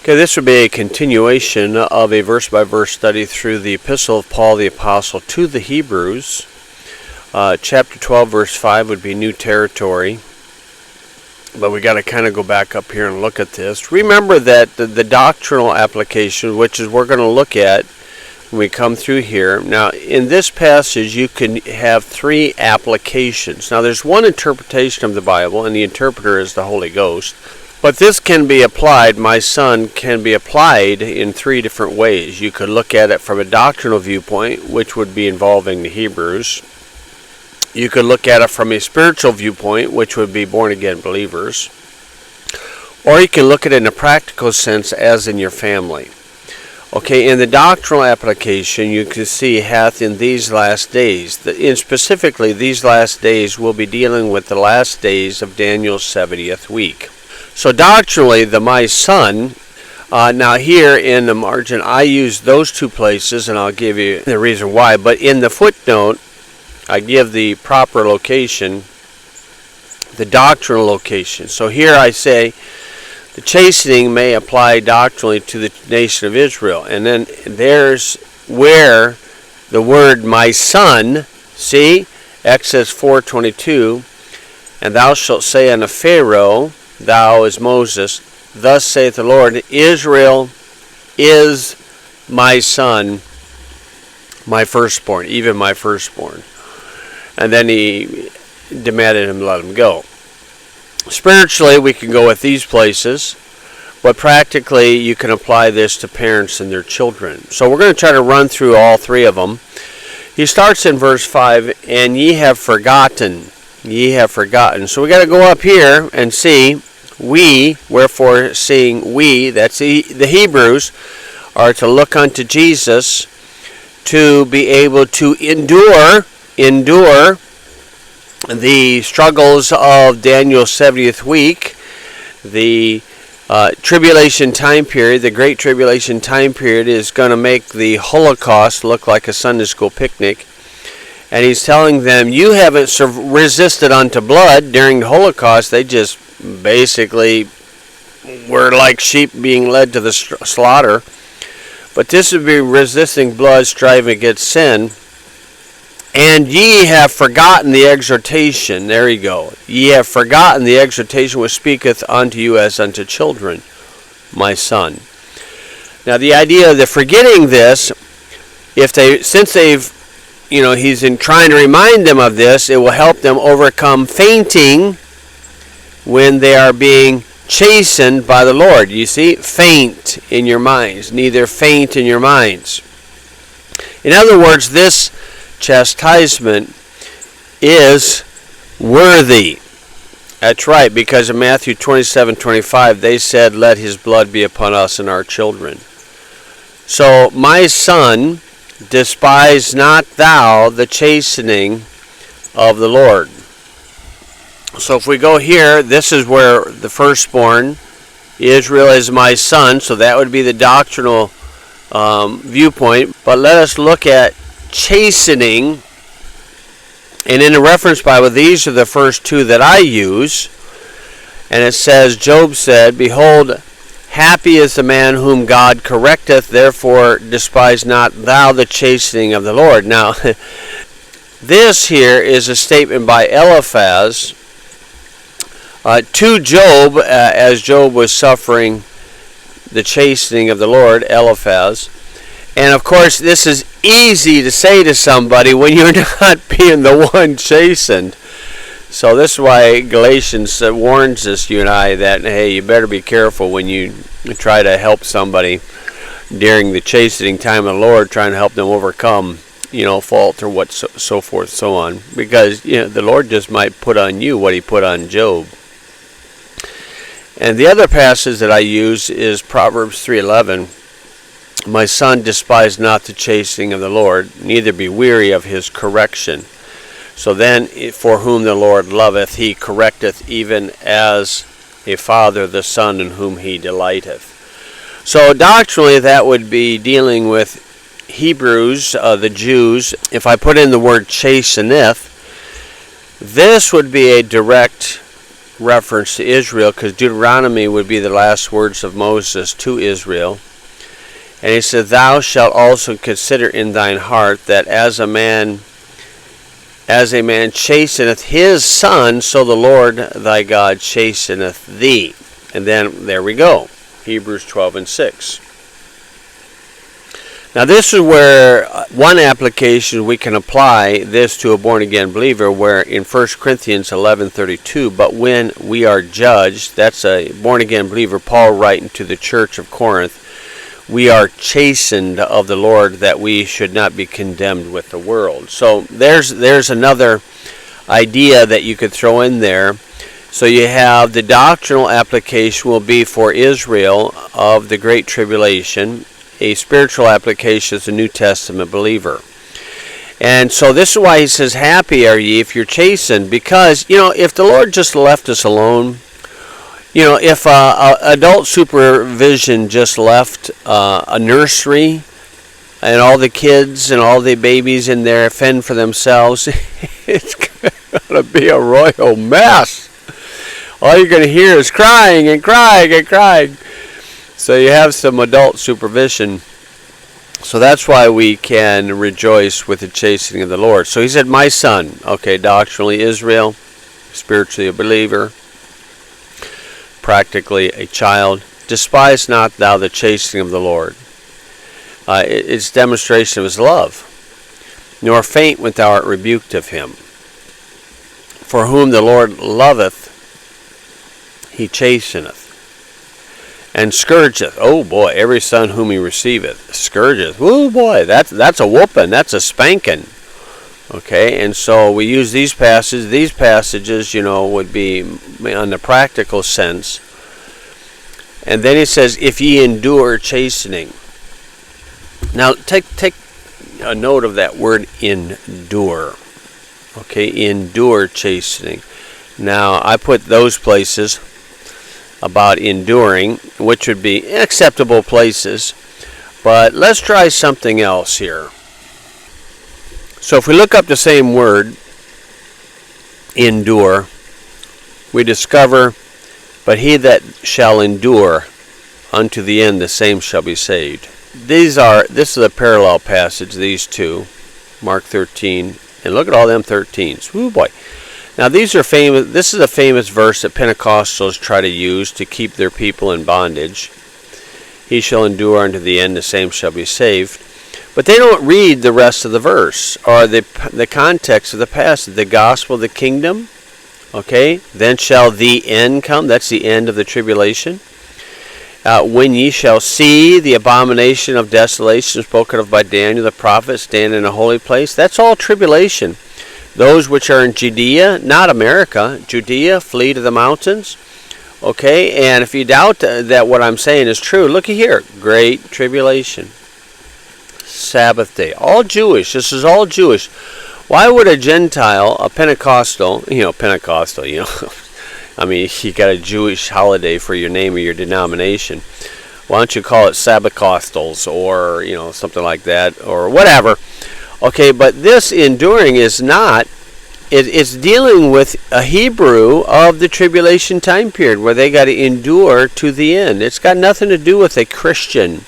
Okay, this would be a continuation of a verse-by-verse study through the Epistle of Paul the Apostle to the Hebrews. Chapter 12, verse 5 would be new territory. But we got to kind of go back up here and look at this. Remember that the doctrinal application, which is we're going to look at when we come through here. Now, in this passage, you can have three applications. Now, there's one interpretation of the Bible, and the interpreter is the Holy Ghost. But this can be applied, my son, can be applied in three different ways. You could look at it from a doctrinal viewpoint, which would be involving the Hebrews. You could look at it from a spiritual viewpoint, which would be born-again believers. Or you can look at it in a practical sense, as in your family. Okay, in the doctrinal application, you can see hath in these last days. In specifically, these last days will be dealing with the last days of Daniel's 70th week. So doctrinally, the my son, now here in the margin, I use those two places, and I'll give you the reason why. But in the footnote, I give the proper location, the doctrinal location. So here I say, the chastening may apply doctrinally to the nation of Israel. And then there's where the word my son, see, Exodus 4:22, and thou shalt say unto Pharaoh, thou as Moses, thus saith the Lord, Israel is my son, my firstborn, even my firstborn. And then he demanded him to let him go. Spiritually, we can go with these places, but practically you can apply this to parents and their children. So we're going to try to run through all three of them. He starts in verse 5, and ye have forgotten. Ye have forgotten. So we got to go up here and see, we, wherefore seeing we, that's the Hebrews, are to look unto Jesus to be able to endure the struggles of Daniel's 70th week, the tribulation time period. The Great Tribulation time period is going to make the Holocaust look like a Sunday school picnic. And he's telling them, you haven't resisted unto blood during the Holocaust. They just basically were like sheep being led to the slaughter. But this would be resisting blood, striving against sin. And ye have forgotten the exhortation. There you go. Ye have forgotten the exhortation which speaketh unto you as unto children, my son. Now the idea of the forgetting this, he's in trying to remind them of this, it will help them overcome fainting when they are being chastened by the Lord. You see, faint in your minds, neither faint in your minds. In other words, this chastisement is worthy. That's right, because in Matthew 27:25 they said, let his blood be upon us and our children. So, my son, despise not thou the chastening of the Lord. So if we go here, this is where the firstborn, Israel is my son, so that would be the doctrinal viewpoint. But let us look at chastening, and in the reference Bible, these are the first two that I use. And it says, Job said, behold, happy is the man whom God correcteth, therefore despise not thou the chastening of the Lord. Now, this here is a statement by Eliphaz to Job, as Job was suffering the chastening of the Lord, Eliphaz. And of course, this is easy to say to somebody when you're not being the one chastened. So this is why Galatians warns us, you and I, that, hey, you better be careful when you try to help somebody during the chastening time of the Lord, trying to help them overcome, fault or so forth, so on. Because, the Lord just might put on you what he put on Job. And the other passage that I use is Proverbs 3:11. My son, despise not the chastening of the Lord, neither be weary of his correction. So then, for whom the Lord loveth, he correcteth, even as a father the son in whom he delighteth. So doctrinally, that would be dealing with Hebrews, the Jews. If I put in the word chasteneth, this would be a direct reference to Israel, because Deuteronomy would be the last words of Moses to Israel. And he said, "Thou shalt also consider in thine heart that as a man chasteneth his son, so the Lord thy God chasteneth thee." And then there we go, Hebrews 12:6. Now this is where one application we can apply this to a born-again believer, where in 1 Corinthians 11:32, "But when we are judged," that's a born-again believer, Paul writing to the church of Corinth, "we are chastened of the Lord, that we should not be condemned with the world." So there's another idea that you could throw in there. So you have the doctrinal application will be for Israel of the Great Tribulation. A spiritual application is a New Testament believer. And so this is why he says, "Happy are ye if you're chastened," because, if the Lord just left us alone, if adult supervision just left a nursery and all the kids and all the babies in there fend for themselves, it's going to be a royal mess. All you're going to hear is crying and crying and crying. So you have some adult supervision. So that's why we can rejoice with the chastening of the Lord. So he said, "My son," okay, doctrinally Israel, spiritually a believer, practically a child, "despise not thou the chastening of the Lord." It's demonstration of his love. "Nor faint when thou art rebuked of him. For whom the Lord loveth, he chasteneth, and scourgeth." Oh boy, every son whom he receiveth. Scourgeth. Oh boy, that's a whooping. That's a spanking. Okay, and so we use these passages. These passages, would be on the practical sense. And then he says, "If ye endure chastening." Now, take a note of that word endure. Okay, endure chastening. Now, I put those places about enduring, which would be acceptable places. But let's try something else here. So if we look up the same word, endure, we discover, "But he that shall endure unto the end, the same shall be saved." This is a parallel passage, these two, Mark 13, and look at all them 13s. Woo boy. Now these are famous. This is a famous verse that Pentecostals try to use to keep their people in bondage. "He shall endure unto the end, the same shall be saved." But they don't read the rest of the verse or the context of the passage. The gospel of the kingdom. Okay, "Then shall the end come." That's the end of the tribulation. "When ye shall see the abomination of desolation spoken of by Daniel the prophet stand in a holy place." That's all tribulation. "Those which are in Judea," not America, Judea, "flee to the mountains." Okay, and if you doubt that what I'm saying is true, look here. Great tribulation. Sabbath day. All Jewish. This is all Jewish. Why would a Gentile, a Pentecostal, I mean, you got a Jewish holiday for your name or your denomination. Why don't you call it Sabbathcostals or, something like that or whatever. Okay, but this enduring is not, it's dealing with a Hebrew of the tribulation time period where they got to endure to the end. It's got nothing to do with a Christian.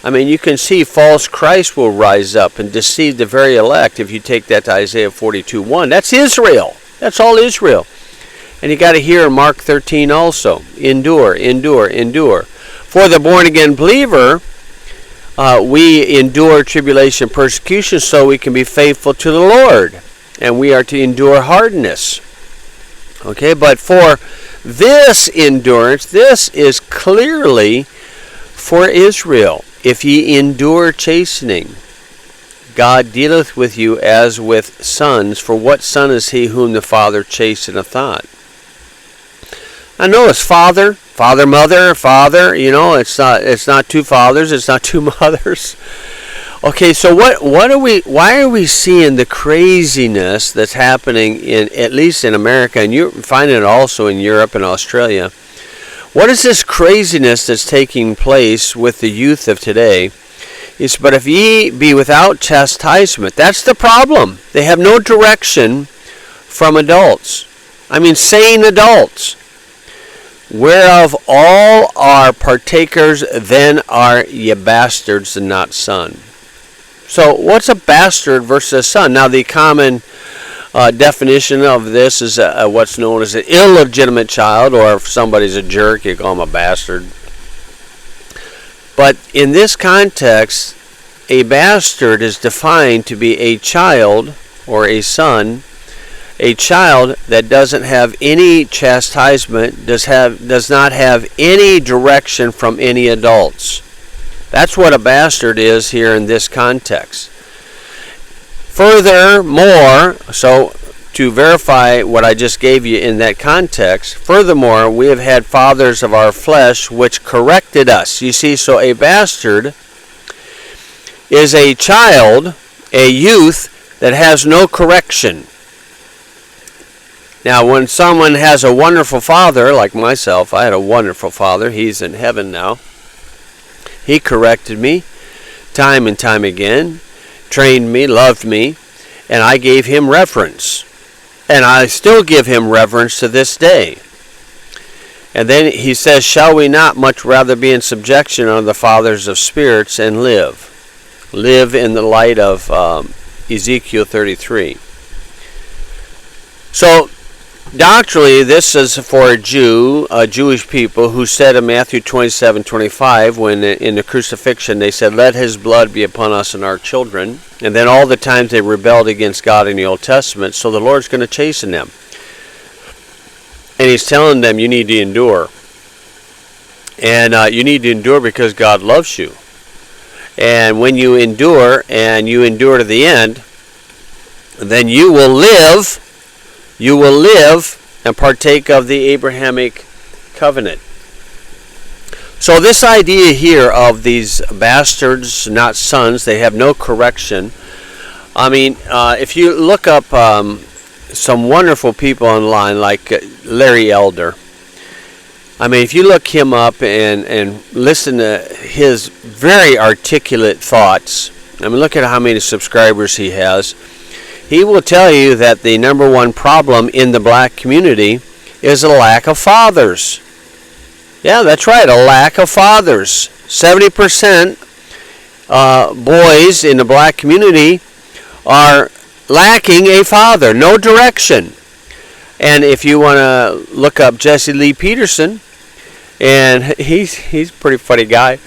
I mean, you can see false Christ will rise up and deceive the very elect if you take that to Isaiah 42:1. That's Israel. That's all Israel. And you got to hear in Mark 13 also. Endure, endure, endure. For the born-again believer, we endure tribulation and persecution so we can be faithful to the Lord. And we are to endure hardness. Okay, but for this endurance, this is clearly for Israel. "If ye endure chastening, God dealeth with you as with sons. For what son is he whom the Father chasteneth not?" I know it's father, mother, father. It's not two fathers, it's not two mothers. Okay, so why are we seeing the craziness that's happening at least in America, and you're finding it also in Europe and Australia? What is this craziness that's taking place with the youth of today? "But if ye be without chastisement," that's the problem. They have no direction from adults. I mean sane adults. Whereof all are partakers, then are ye bastards and not son. So what's a bastard versus a son? Now the common definition of this is what's known as an illegitimate child, or if somebody's a jerk, you call him a bastard. But in this context, a bastard is defined to be a child or a son, a child that doesn't have any chastisement, does not have any direction from any adults. That's what a bastard is here in this context. Furthermore, so to verify what I just gave you in that context, furthermore, we have had fathers of our flesh which corrected us. You see, so a bastard is a child, a youth that has no correction. Now, when someone has a wonderful father, like myself, I had a wonderful father. He's in heaven now. He corrected me time and time again, trained me, loved me, and I gave him reverence. And I still give him reverence to this day. And then he says, shall we not much rather be in subjection unto the fathers of spirits and live? Live in the light of Ezekiel 33. So, doctrinally, this is for a Jew, Jewish people, who said in Matthew 27:25, when in the crucifixion they said, let his blood be upon us and our children. And then all the times they rebelled against God in the Old Testament, so the Lord's going to chasten them. And he's telling them you need to endure. And you need to endure because God loves you. And when you endure, and you endure to the end, then you will live and partake of the Abrahamic covenant. So this idea here of these bastards, not sons, they have no correction. I mean, if you look up some wonderful people online like Larry Elder, I mean, if you look him up and listen to his very articulate thoughts, I mean, look at how many subscribers he has. He will tell you that the number one problem in the black community is a lack of fathers. Yeah, that's right, a lack of fathers. 70% boys in the black community are lacking a father, no direction. And if you want to look up Jesse Lee Peterson, and he's a pretty funny guy,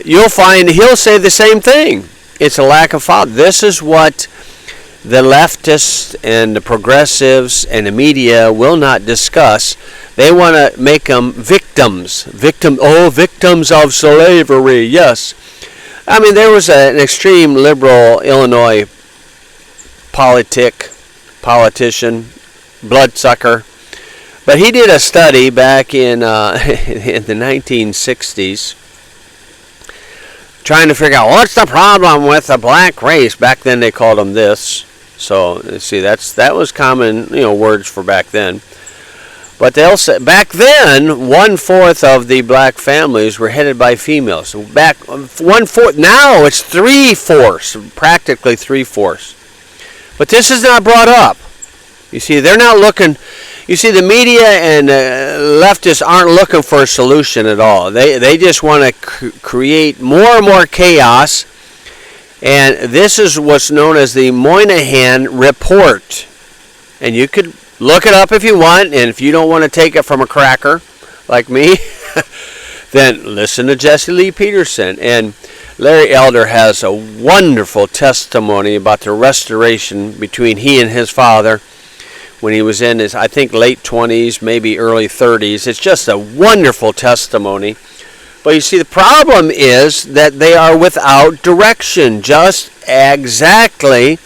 you'll find he'll say the same thing. It's a lack of father. This is what the leftists and the progressives and the media will not discuss. They want to make them victims. Victims of slavery, yes. I mean, there was an extreme liberal Illinois politician, bloodsucker, but he did a study back in the 1960s trying to figure out what's the problem with the black race. Back then they called them this. So, see, that was common, words for back then. But they'll say, back then, 1/4 of the black families were headed by females. Back 1/4, now it's 3/4, practically 3/4. But this is not brought up. You see, they're not looking. You see, the media and leftists aren't looking for a solution at all. They just want to create more and more chaos. And this is what's known as the Moynihan Report. And you could look it up if you want, and if you don't want to take it from a cracker like me, then listen to Jesse Lee Peterson. And Larry Elder has a wonderful testimony about the restoration between he and his father when he was in his, I think, late 20s, maybe early 30s. It's just a wonderful testimony. But you see, the problem is that they are without direction, just exactly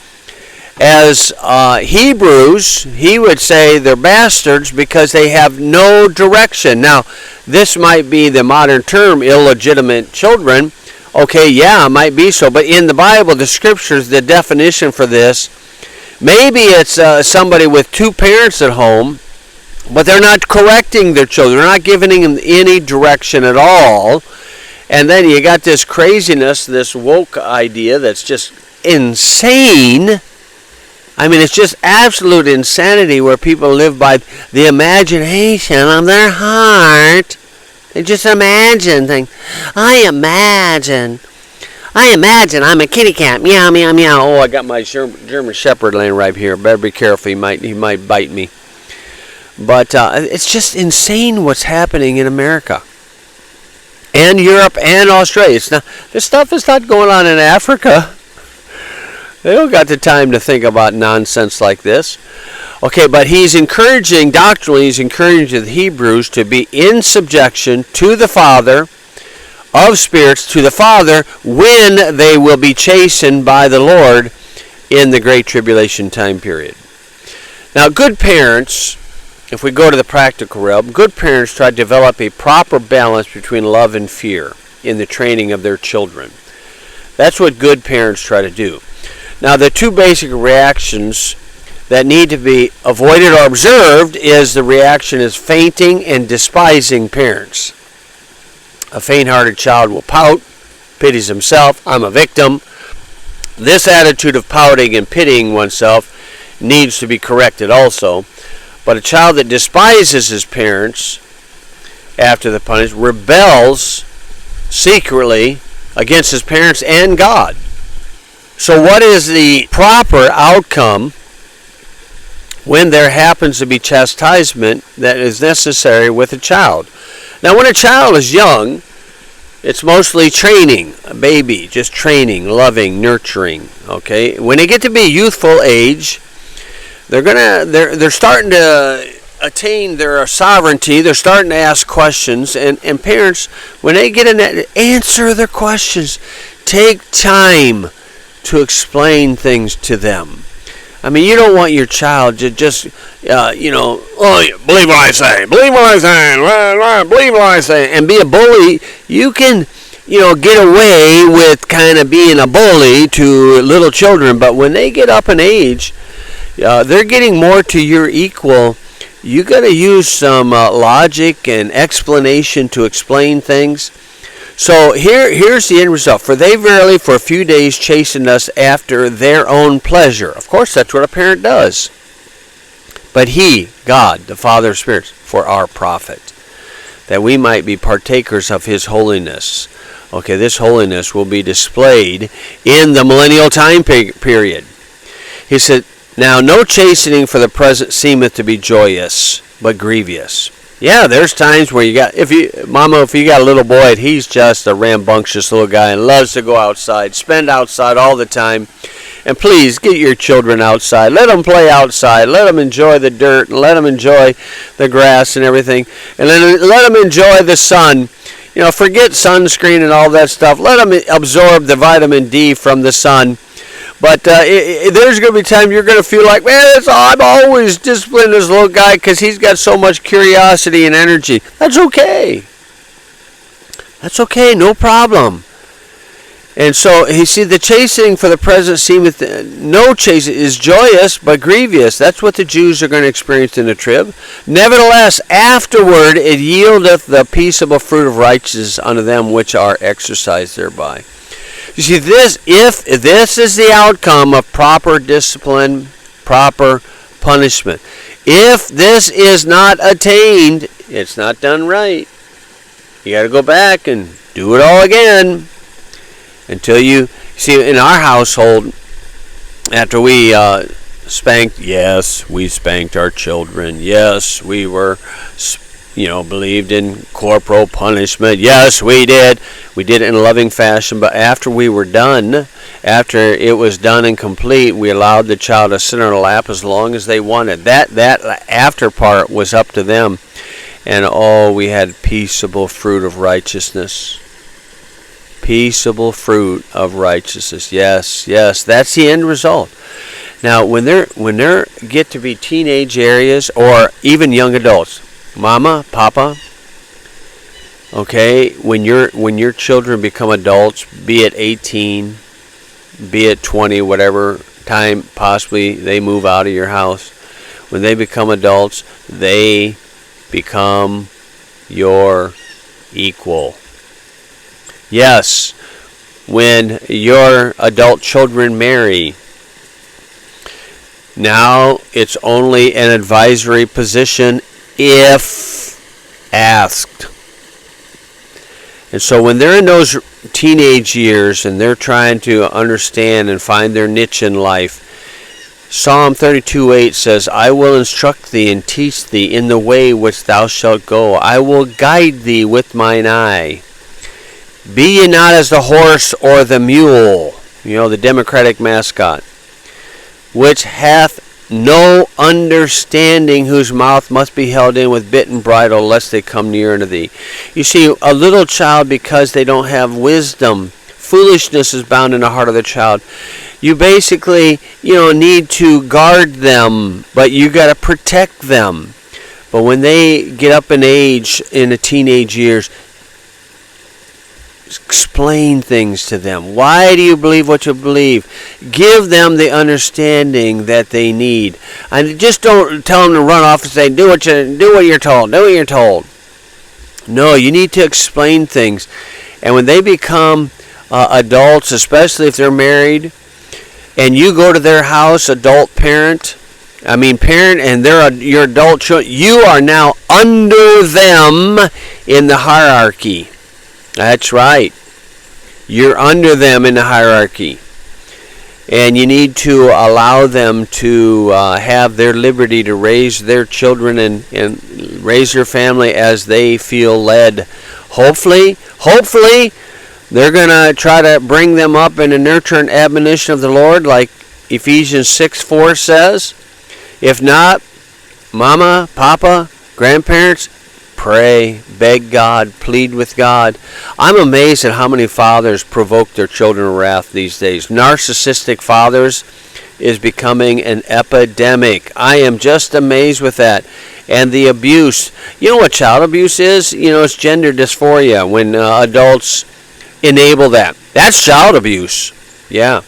as Hebrews, he would say they're bastards because they have no direction. Now, this might be the modern term, illegitimate children. Okay, yeah, it might be so. But in the Bible, the scriptures, the definition for this, maybe it's somebody with two parents at home, but they're not correcting their children. They're not giving them any direction at all. And then you got this craziness, this woke idea that's just insane. I mean, it's just absolute insanity where people live by the imagination of their heart. They just imagine things. I imagine I'm a kitty cat. Meow, meow, meow. Oh, I got my German Shepherd laying right here. Better be careful. He might bite me. But it's just insane what's happening in America and Europe and Australia. This stuff is not going on in Africa. They don't got the time to think about nonsense like this. Okay, but he's encouraging, doctrinally, he's encouraging the Hebrews to be in subjection to the Father of spirits, to the Father, when they will be chastened by the Lord in the Great Tribulation time period. Now, good parents, if we go to the practical realm, good parents try to develop a proper balance between love and fear in the training of their children. That's what good parents try to do. Now, the two basic reactions that need to be avoided or observed is the reaction is fainting and despising parents. A faint-hearted child will pout, pities himself, I'm a victim. This attitude of pouting and pitying oneself needs to be corrected also. But a child that despises his parents after the punishment rebels secretly against his parents and God. So what is the proper outcome when there happens to be chastisement that is necessary with a child? Now, when a child is young, it's mostly training, a baby, just training, loving, nurturing. Okay, when they get to be youthful age, they're starting to attain their sovereignty. They're starting to ask questions, and parents, when they get in that, answer their questions. Take time to explain things to them. I mean, you don't want your child to just, oh, believe what I say, believe what I say, believe what I say, and be a bully. You can, get away with kind of being a bully to little children, but when they get up in age, they're getting more to your equal. You got to use some logic and explanation to explain things. So here's the end result. For they verily for a few days chastened us after their own pleasure. Of course, that's what a parent does. But he, God, the Father of spirits, for our profit, that we might be partakers of his holiness. Okay, this holiness will be displayed in the millennial time period. He said, now no chastening for the present seemeth to be joyous, but grievous. Yeah, there's times where if you got a little boy, he's just a rambunctious little guy and loves to go outside, spend outside all the time. And please, get your children outside. Let them play outside. Let them enjoy the dirt, and let them enjoy the grass and everything. And let them enjoy the sun. Forget sunscreen and all that stuff. Let them absorb the vitamin D from the sun. But there's going to be times you're going to feel like, man, I'm always disciplining this little guy because he's got so much curiosity and energy. That's okay. That's okay, no problem. And so, the chastening for the present seemeth, no chastening is joyous, but grievous. That's what the Jews are going to experience in the trib. Nevertheless, afterward it yieldeth the peaceable fruit of righteousness unto them which are exercised thereby. You see, if this is the outcome of proper discipline, proper punishment, if this is not attained, it's not done right. You got to go back and do it all again until you see. In our household, after we spanked, yes, we spanked our children. Yes, we were believed in corporal punishment. Yes, we did. We did it in a loving fashion, but after we were done, after it was done and complete, we allowed the child to sit on our lap as long as they wanted. That after part was up to them. And we had peaceable fruit of righteousness. Peaceable fruit of righteousness. Yes, that's the end result. Now, when they're get to be teenage areas or even young adults, Mama, Papa, okay, when your children become adults, be it 18, be it 20, whatever time possibly they move out of your house, when they become adults, they become your equal. Yes, when your adult children marry, Now it's only an advisory position if asked. And so when they're in those teenage years and they're trying to understand and find their niche in life, Psalm 32:8 says, I will instruct thee and teach thee in the way which thou shalt go. I will guide thee with mine eye. Be ye not as the horse or the mule, the Democratic mascot, which hath no understanding, whose mouth must be held in with bit and bridle, lest they come near unto thee. You see, a little child, because they don't have wisdom, foolishness is bound in the heart of the child. You basically, need to guard them, but you got to protect them. But when they get up in age, in the teenage years, explain things to them. Why do you believe what you believe? Give them the understanding that they need. And just don't tell them to run off and say, do what you're told. Do what you're told. No, you need to explain things. And when they become adults, especially if they're married, and you go to their house, parent, and they're your adult children, you are now under them in the hierarchy. That's right. You're under them in the hierarchy. And you need to allow them to have their liberty to raise their children and raise their family as they feel led. Hopefully, they're going to try to bring them up in the nurture and admonition of the Lord, like Ephesians 6:4 says. If not, mama, papa, grandparents, pray, beg God, plead with God. I'm amazed at how many fathers provoke their children to wrath these days. Narcissistic fathers is becoming an epidemic. I am just amazed with that. And the abuse. You know what child abuse is? It's gender dysphoria when adults enable that. That's child abuse. Yeah.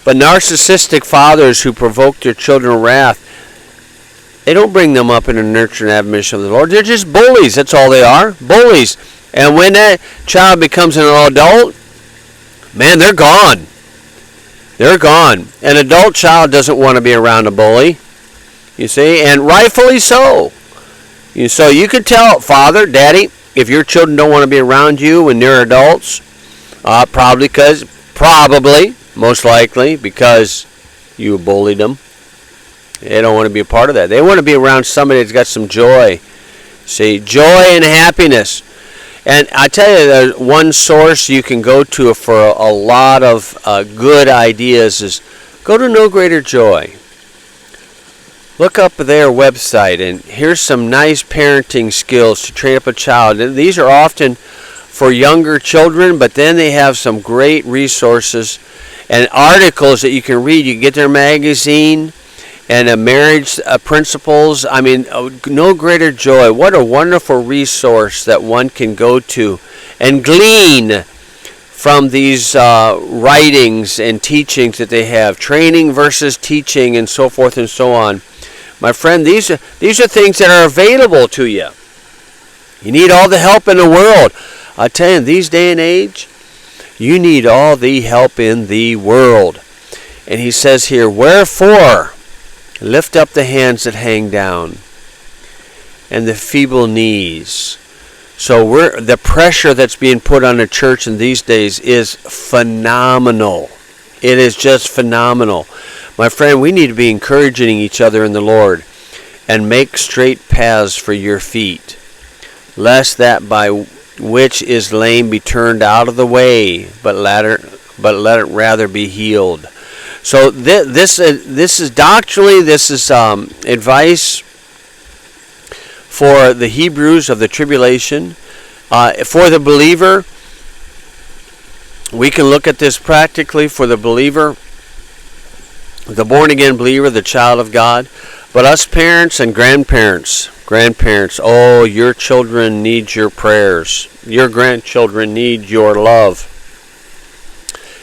But narcissistic fathers who provoke their children to wrath, they don't bring them up in the nurture and admonition of the Lord. They're just bullies. That's all they are. Bullies. And when that child becomes an adult, man, they're gone. They're gone. An adult child doesn't want to be around a bully. You see? And rightfully so. So you could tell, Father, Daddy, if your children don't want to be around you when they're adults, probably, most likely, because you bullied them. They don't want to be a part of that. They want to be around somebody that's got some joy. See, joy and happiness. And I tell you, there's one source you can go to for a lot of good ideas is go to No Greater Joy. Look up their website, and here's some nice parenting skills to train up a child. And these are often for younger children, but then they have some great resources and articles that you can read. You can get their magazine and marriage principles. No Greater Joy. What a wonderful resource that one can go to and glean from these writings and teachings that they have. Training versus teaching and so forth and so on. My friend, these are things that are available to you. You need all the help in the world. I tell you, in these day and age, you need all the help in the world. And he says here, wherefore, lift up the hands that hang down and the feeble knees. So the pressure that's being put on the church in these days is phenomenal. It is just phenomenal. My friend, we need to be encouraging each other in the Lord and make straight paths for your feet, lest that by which is lame be turned out of the way, but let it rather be healed. So this is doctrinally, this is advice for the Hebrews of the tribulation. For the believer, we can look at this practically for the believer, the born-again believer, the child of God. But us parents and grandparents, oh, your children need your prayers. Your grandchildren need your love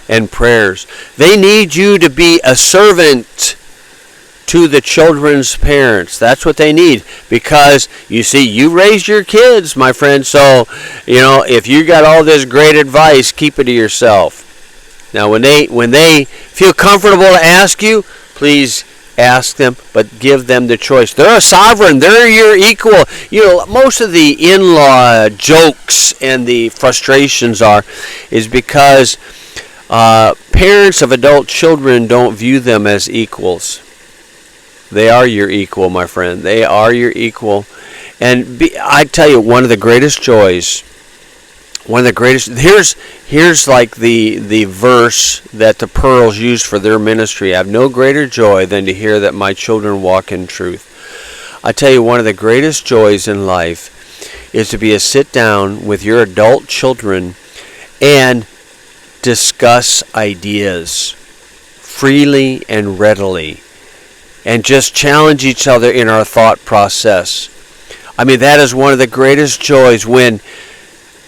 and prayers. They need you to be a servant to the children's parents. That's what they need, because you see, you raised your kids, my friend. So, if you got all this great advice, keep it to yourself. Now, when they feel comfortable to ask you, please ask them, but give them the choice. They're a sovereign. They're your equal. Most of the in-law jokes and the frustrations is because parents of adult children don't view them as equals. They are your equal, my friend. They are your equal. And I tell you, one of the greatest joys, here's like the verse that the Pearls used for their ministry. I have no greater joy than to hear that my children walk in truth. I tell you, one of the greatest joys in life is to be a sit down with your adult children and discuss ideas freely and readily, and just challenge each other in our thought process. I mean, that is one of the greatest joys, when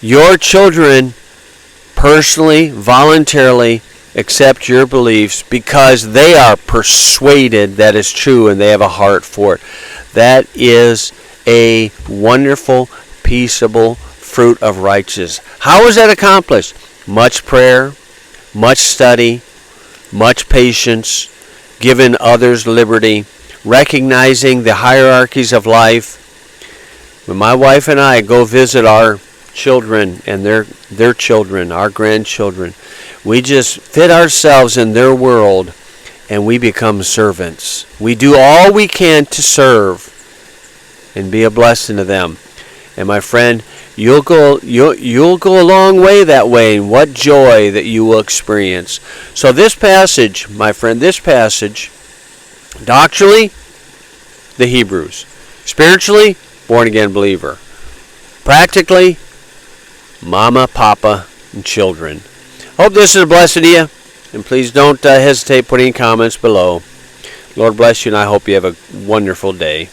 your children personally, voluntarily accept your beliefs because they are persuaded that is true and they have a heart for it. That is a wonderful, peaceable fruit of righteousness. How is that accomplished? Much prayer, much study, much patience, giving others liberty, recognizing the hierarchies of life. When my wife and I go visit our children and their children, our grandchildren, we just fit ourselves in their world and we become servants. We do all we can to serve and be a blessing to them. And my friend, you'll go a long way that way, and what joy that you will experience. So this passage, my friend, doctrinally, the Hebrews. Spiritually, born-again believer. Practically, mama, papa, and children. Hope this is a blessing to you, and please don't hesitate putting comments below. Lord bless you, and I hope you have a wonderful day.